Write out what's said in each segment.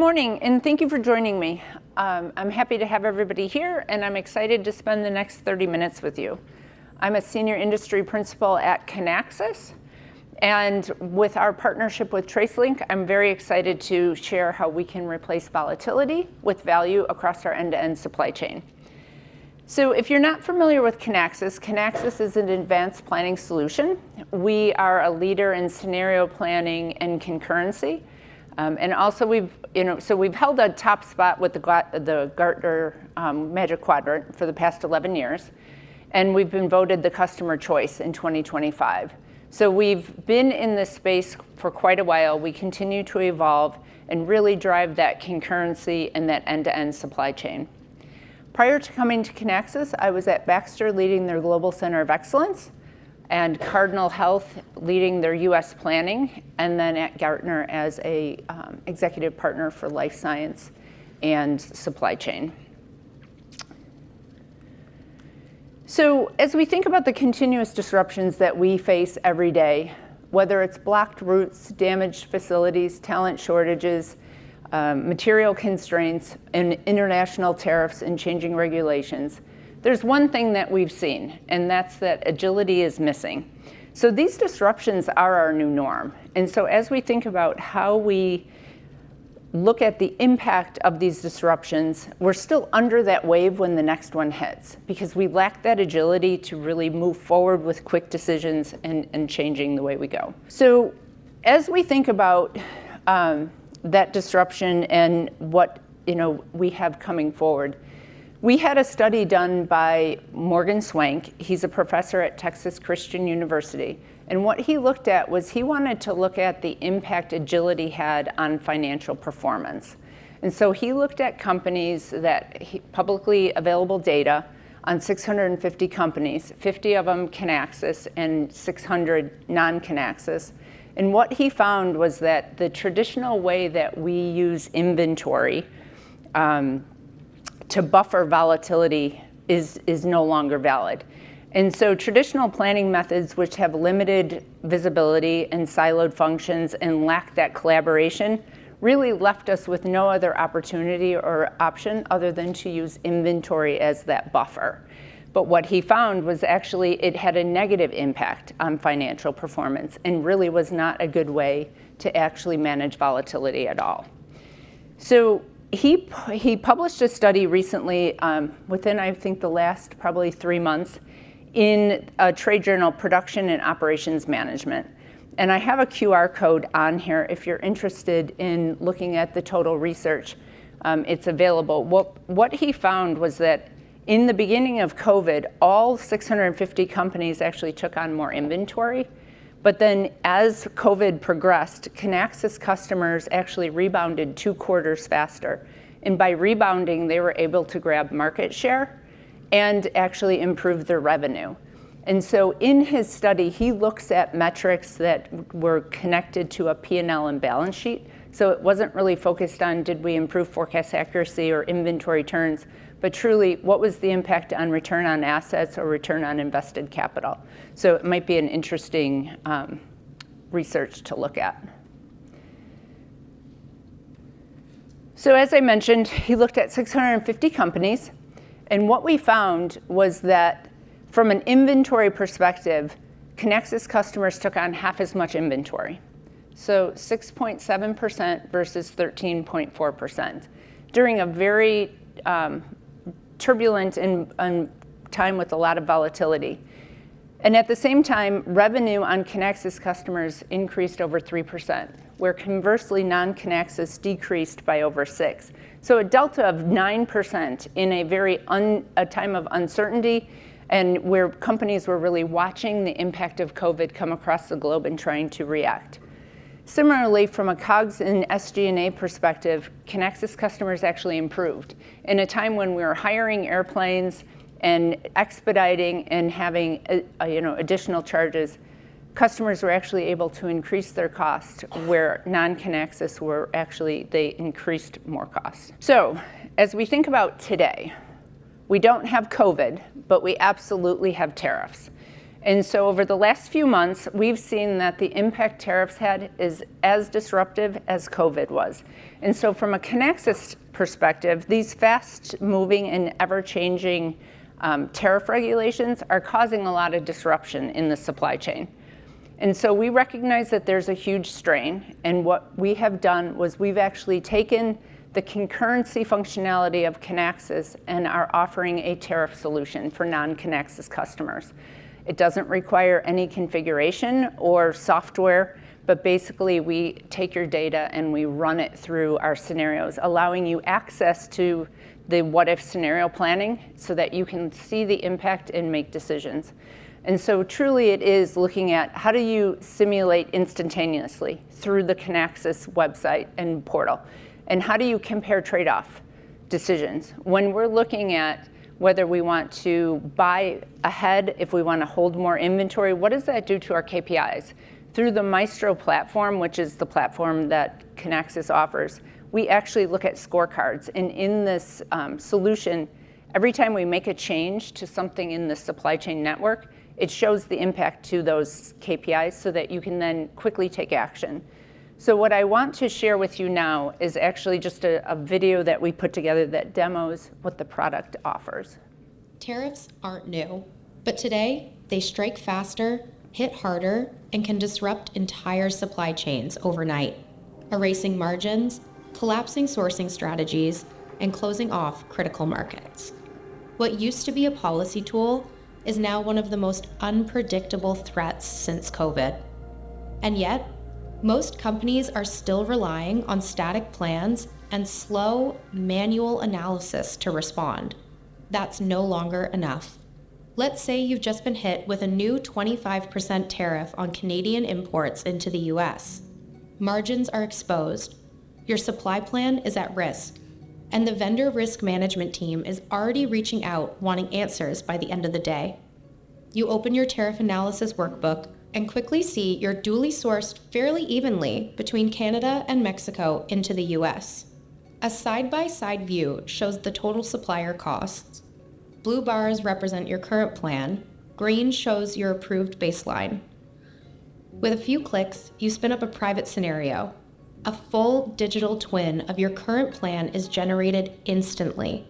morning, and thank you for joining me. I'm happy to have everybody here, and I'm excited to spend the next 30 minutes with you. I'm a senior industry principal at Kinaxis, and with our partnership with TraceLink, I'm very excited to share how we can replace volatility with value across our end-to-end supply chain. So if you're not familiar with Kinaxis, Kinaxis is an advanced planning solution. We are a leader in scenario planning and concurrency. And also we've held a top spot with the Gartner Magic Quadrant for the past 11 years. And we've been voted the customer choice in 2025. So we've been in this space for quite a while. We continue to evolve and really drive that concurrency and that end-to-end supply chain. Prior to coming to Kinaxis, I was at Baxter leading their Global Center of Excellence, and Cardinal Health leading their US planning, and then at Gartner as a executive partner for life science and supply chain. So as we think about the continuous disruptions that we face every day, whether it's blocked routes, damaged facilities, talent shortages, material constraints, and international tariffs and changing regulations, there's one thing that we've seen, and that's that agility is missing. So these disruptions are our new norm. And so as we think about how we look at the impact of these disruptions, we're still under that wave when the next one hits, because we lack that agility to really move forward with quick decisions and changing the way we go. So as we think about that disruption and what we have coming forward, we had a study done by Morgan Swank. He's a professor at Texas Christian University. And what he looked at was he wanted to look at the impact agility had on financial performance. And so he looked at companies that publicly available data on 650 companies, 50 of them Kinaxis and 600 non-Kinaxis. And what he found was that the traditional way that we use inventory to buffer volatility is no longer valid. And so traditional planning methods, which have limited visibility and siloed functions and lack that collaboration, really left us with no other opportunity or option other than to use inventory as that buffer. But what he found was actually it had a negative impact on financial performance and really was not a good way to actually manage volatility at all. So he published a study recently within, I think, the last probably 3 months in a trade journal, Production and Operations Management. And I have a QR code on here if you're interested in looking at the total research. It's available. What he found was that in the beginning of COVID, all 650 companies actually took on more inventory. But then as COVID progressed, Kinaxis customers actually rebounded 2 quarters faster. And by rebounding, they were able to grab market share and actually improve their revenue. And so in his study, he looks at metrics that were connected to a P&L and balance sheet. So it wasn't really focused on did we improve forecast accuracy or inventory turns, but truly what was the impact on return on assets or return on invested capital. So it might be an interesting research to look at. So as I mentioned, he looked at 650 companies, and what we found was that from an inventory perspective, Kinaxis customers took on half as much inventory. So 6.7% versus 13.4% during a very turbulent and time with a lot of volatility. And at the same time, revenue on Kinaxis customers increased over 3%, where conversely non-Kinaxis decreased by over 6%. So a delta of 9% in a time of uncertainty, and where companies were really watching the impact of COVID come across the globe and trying to react. Similarly, from a COGS and SG&A perspective, Kinaxis customers actually improved. In a time when we were hiring airplanes and expediting and having additional charges, customers were actually able to increase their cost, where non-Kinaxis were actually, they increased more cost. So as we think about today, we don't have COVID, but we absolutely have tariffs. And so over the last few months, we've seen that the impact tariffs had is as disruptive as COVID was. And so from a Kinaxis perspective, these fast-moving and ever-changing tariff regulations are causing a lot of disruption in the supply chain. And so we recognize that there's a huge strain, and what we have done was we've actually taken the concurrency functionality of Kinaxis and are offering a tariff solution for non-Kinaxis customers. It doesn't require any configuration or software, but basically we take your data and we run it through our scenarios, allowing you access to the what-if scenario planning so that you can see the impact and make decisions. And so truly it is looking at how do you simulate instantaneously through the Kinaxis website and portal, and how do you compare trade-off decisions? When we're looking at whether we want to buy ahead, if we want to hold more inventory, what does that do to our KPIs? Through the Maestro platform, which is the platform that Kinaxis offers, we actually look at scorecards. And in this solution, every time we make a change to something in the supply chain network, it shows the impact to those KPIs so that you can then quickly take action. So what I want to share with you now is actually just a video that we put together that demos what the product offers. Tariffs aren't new, but today they strike faster, hit harder, and can disrupt entire supply chains overnight, erasing margins, collapsing sourcing strategies, and closing off critical markets. What used to be a policy tool is now one of the most unpredictable threats since COVID. And yet, most companies are still relying on static plans and slow, manual analysis to respond. That's no longer enough. Let's say you've just been hit with a new 25% tariff on Canadian imports into the US. Margins are exposed. Your supply plan is at risk, and the vendor risk management team is already reaching out wanting answers by the end of the day. You open your tariff analysis workbook and quickly see you're duly sourced fairly evenly between Canada and Mexico into the US. A side-by-side view shows the total supplier costs. Blue bars represent your current plan, green shows your approved baseline. With a few clicks, you spin up a private scenario. A full digital twin of your current plan is generated instantly,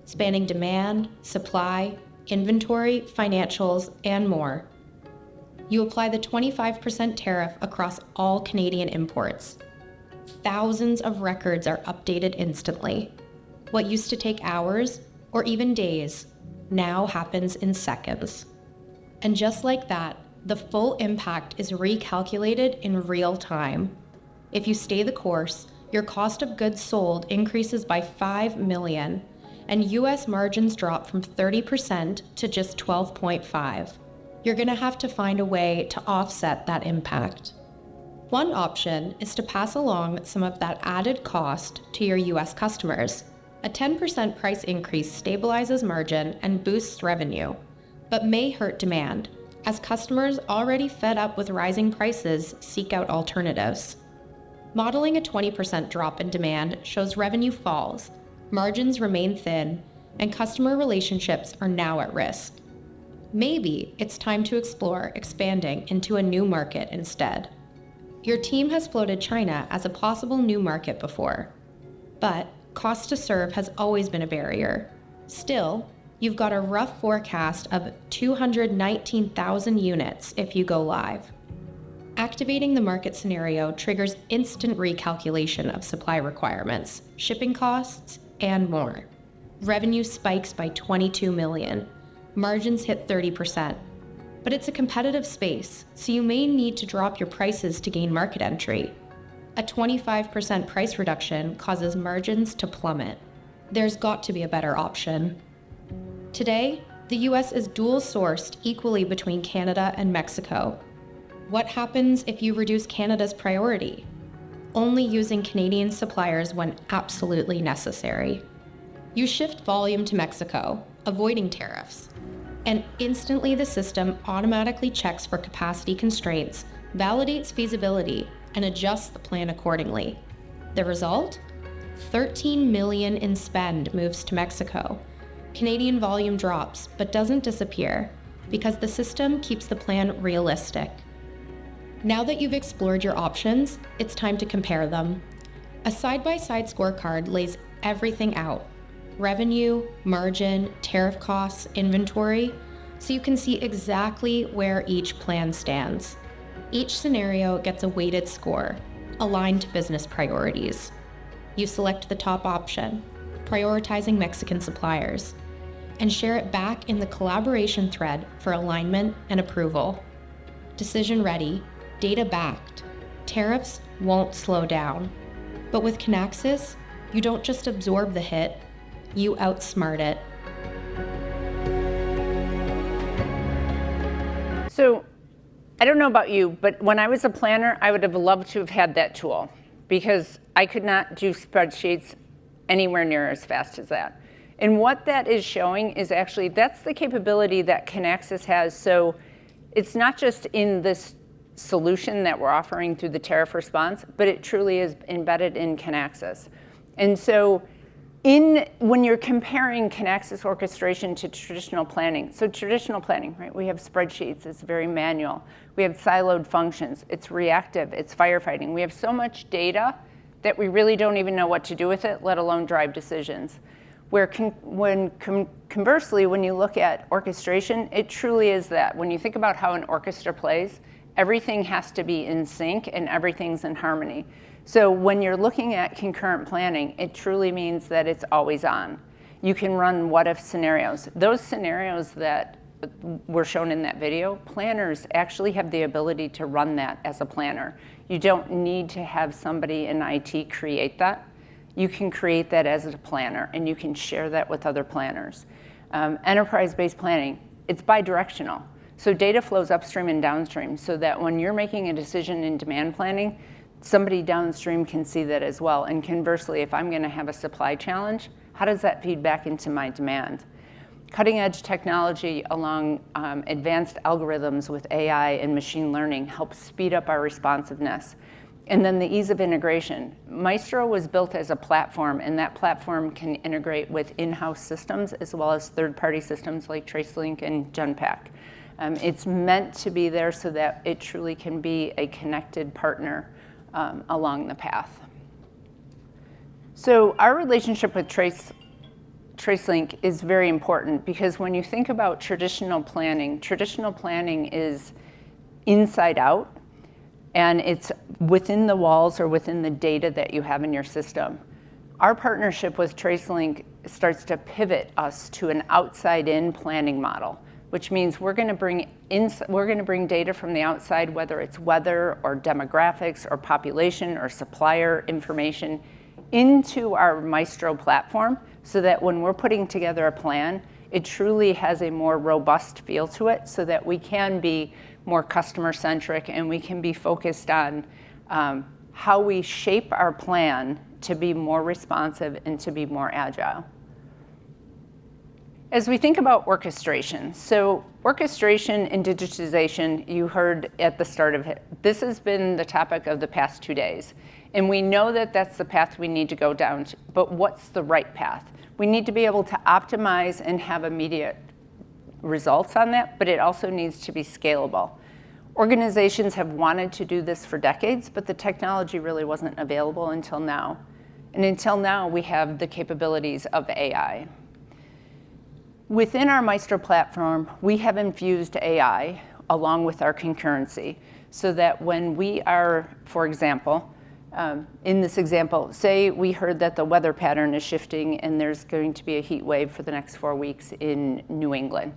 spanning demand, supply, inventory, financials, and more. You apply the 25% tariff across all Canadian imports. Thousands of records are updated instantly. What used to take hours, or even days, now happens in seconds. And just like that, the full impact is recalculated in real time. If you stay the course, your cost of goods sold increases by $5 million, and US margins drop from 30% to just 12.5%. You're going to have to find a way to offset that impact. One option is to pass along some of that added cost to your US customers. A 10% price increase stabilizes margin and boosts revenue, but may hurt demand, as customers already fed up with rising prices seek out alternatives. Modeling a 20% drop in demand shows revenue falls, margins remain thin, and customer relationships are now at risk. Maybe it's time to explore expanding into a new market instead. Your team has floated China as a possible new market before, but cost to serve has always been a barrier. Still, you've got a rough forecast of 219,000 units if you go live. Activating the market scenario triggers instant recalculation of supply requirements, shipping costs, and more. Revenue spikes by 22 million. Margins hit 30%. But it's a competitive space, so you may need to drop your prices to gain market entry. A 25% price reduction causes margins to plummet. There's got to be a better option. Today, the US is dual-sourced equally between Canada and Mexico. What happens if you reduce Canada's priority? Only using Canadian suppliers when absolutely necessary. You shift volume to Mexico, avoiding tariffs, and instantly the system automatically checks for capacity constraints, validates feasibility, and adjusts the plan accordingly. The result? 13 million in spend moves to Mexico. Canadian volume drops, but doesn't disappear. because the system keeps the plan realistic. Now that you've explored your options, it's time to compare them. A side-by-side scorecard lays everything out: revenue, margin, tariff costs, inventory, so you can see exactly where each plan stands. Each scenario gets a weighted score, aligned to business priorities. You select the top option, prioritizing Mexican suppliers, and share it back in the collaboration thread for alignment and approval. Decision ready, data backed. Tariffs won't slow down. But with Kinaxis, you don't just absorb the hit, you outsmart it. So I don't know about you, but when I was a planner, I would have loved to have had that tool because I could not do spreadsheets anywhere near as fast as that. And what that is showing is actually that's the capability that Kinaxis has. So it's not just in this solution that we're offering through the tariff response, but it truly is embedded in Kinaxis. And so when you're comparing Kinaxis orchestration to traditional planning, so traditional planning, right? We have spreadsheets, it's very manual. We have siloed functions, it's reactive, it's firefighting. We have so much data that we really don't even know what to do with it, let alone drive decisions. Where conversely, when you look at orchestration, it truly is that. When you think about how an orchestra plays, everything has to be in sync and everything's in harmony. So when you're looking at concurrent planning, it truly means that it's always on. You can run what-if scenarios. Those scenarios that were shown in that video, planners actually have the ability to run that as a planner. You don't need to have somebody in IT create that. You can create that as a planner, and you can share that with other planners. Enterprise-based planning, it's bidirectional. So data flows upstream and downstream so that when you're making a decision in demand planning, somebody downstream can see that as well. And conversely, if I'm gonna have a supply challenge, how does that feed back into my demand? Cutting edge technology along advanced algorithms with AI and machine learning helps speed up our responsiveness. And then the ease of integration. Maestro was built as a platform, and that platform can integrate with in-house systems as well as third-party systems like TraceLink and Genpact. It's meant to be there so that it truly can be a connected partner along the path. So our relationship with TraceLink is very important because when you think about traditional planning is inside out, and it's within the walls or within the data that you have in your system. Our partnership with TraceLink starts to pivot us to an outside-in planning model, which means we're going to bring data from the outside, whether it's weather or demographics or population or supplier information, into our Maestro platform so that when we're putting together a plan, it truly has a more robust feel to it so that we can be more customer-centric and we can be focused on how we shape our plan to be more responsive and to be more agile. As we think about orchestration, so orchestration and digitization, you heard at the start of it, this has been the topic of the past 2 days. And we know that that's the path we need to go down, but what's the right path? We need to be able to optimize and have immediate results on that, but it also needs to be scalable. Organizations have wanted to do this for decades, but the technology really wasn't available until now. And until now, we have the capabilities of AI. Within our Maestro platform, we have infused AI along with our concurrency so that when we are, for example, in this example, say we heard that the weather pattern is shifting and there's going to be a heat wave for the next 4 weeks in New England,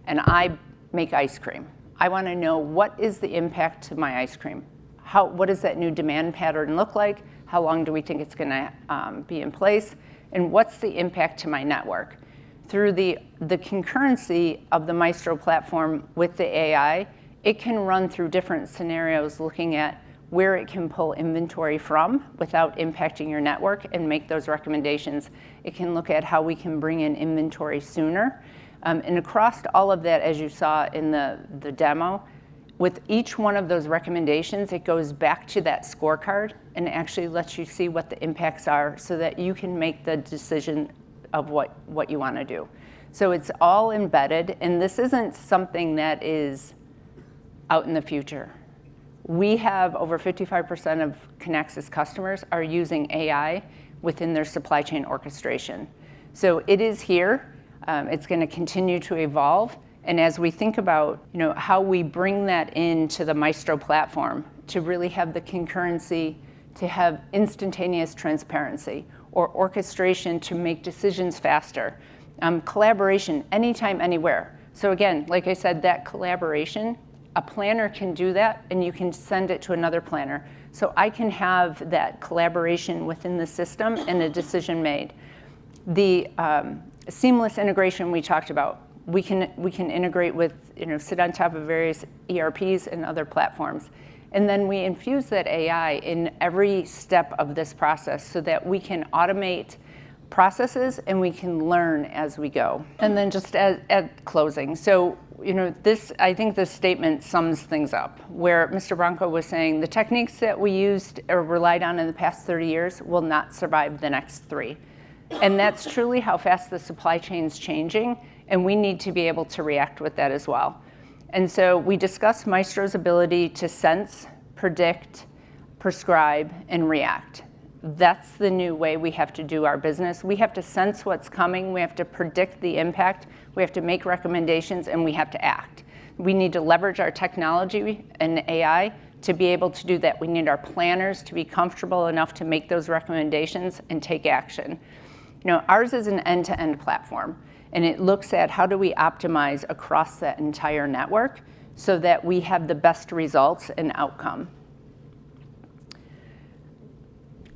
and I make ice cream. I want to know what is the impact to my ice cream? What does that new demand pattern look like? How long do we think it's going to be in place? And what's the impact to my network? Through the concurrency of the Maestro platform with the AI, it can run through different scenarios looking at where it can pull inventory from without impacting your network and make those recommendations. It can look at how we can bring in inventory sooner. And across all of that, as you saw in the demo, with each one of those recommendations, it goes back to that scorecard and actually lets you see what the impacts are so that you can make the decision of what you want to do. So it's all embedded, and this isn't something that is out in the future. We have over 55% of Kinaxis customers are using AI within their supply chain orchestration. So it is here. It's going to continue to evolve. And as we think about how we bring that into the Maestro platform to really have the concurrency, to have instantaneous transparency, or orchestration to make decisions faster, collaboration anytime, anywhere. So again, like I said, that collaboration, a planner can do that, and you can send it to another planner. So I can have that collaboration within the system and a decision made. The seamless integration we talked about, we can integrate with, sit on top of various ERPs and other platforms. And then we infuse that AI in every step of this process so that we can automate processes and we can learn as we go. And then just at closing, so I think this statement sums things up, where Mr. Branco was saying the techniques that we used or relied on in the past 30 years will not survive the next 3. And that's truly how fast the supply chain's changing, and we need to be able to react with that as well. And so we discussed Maestro's ability to sense, predict, prescribe, and react. That's the new way we have to do our business. We have to sense what's coming, we have to predict the impact, we have to make recommendations, and we have to act. We need to leverage our technology and AI to be able to do that. We need our planners to be comfortable enough to make those recommendations and take action. Ours is an end-to-end platform, and it looks at how do we optimize across that entire network so that we have the best results and outcome.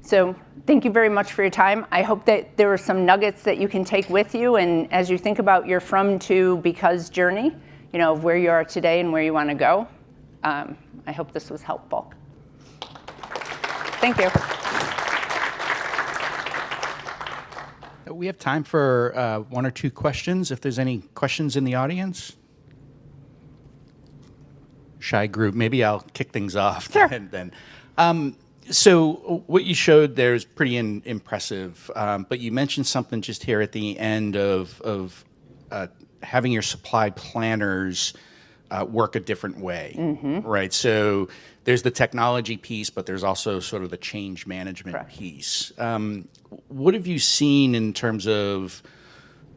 So thank you very much for your time. I hope that there were some nuggets that you can take with you, and as you think about your from to because journey, of where you are today and where you want to go, I hope this was helpful. Thank you. We have time for 1 or 2 questions, if there's any questions in the audience. Shy group, maybe I'll kick things off. Sure. Then. So what you showed there is pretty impressive, but you mentioned something just here at the end of having your supply planners work a different way, right? So there's the technology piece, but there's also sort of the change management Correct. piece. What have you seen in terms of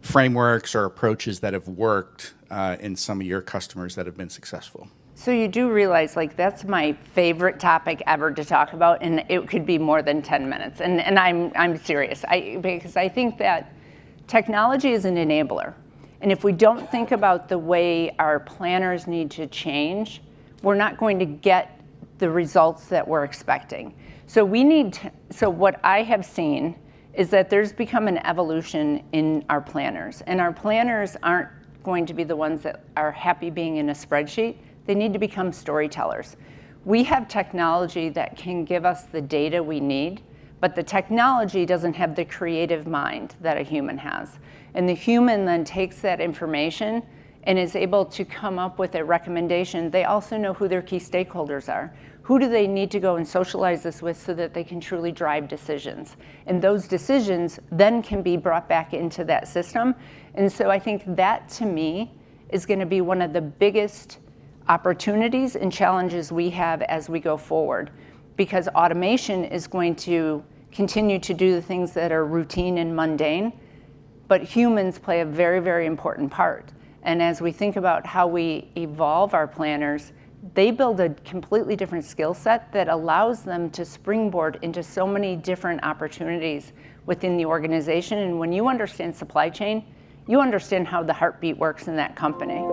frameworks or approaches that have worked in some of your customers that have been successful? So you do realize, that's my favorite topic ever to talk about, and it could be more than 10 minutes. And I'm serious, because I think that technology is an enabler. And if we don't think about the way our planners need to change, we're not going to get the results that we're expecting. So what I have seen is that there's become an evolution in our planners. And our planners aren't going to be the ones that are happy being in a spreadsheet. They need to become storytellers. We have technology that can give us the data we need, but the technology doesn't have the creative mind that a human has. And the human then takes that information and is able to come up with a recommendation. They also know who their key stakeholders are. Who do they need to go and socialize this with so that they can truly drive decisions? And those decisions then can be brought back into that system. And so I think that, to me, is going to be one of the biggest opportunities and challenges we have as we go forward, because automation is going to continue to do the things that are routine and mundane, but humans play a very, very important part. And as we think about how we evolve our planners, they build a completely different skill set that allows them to springboard into so many different opportunities within the organization. And when you understand supply chain, you understand how the heartbeat works in that company.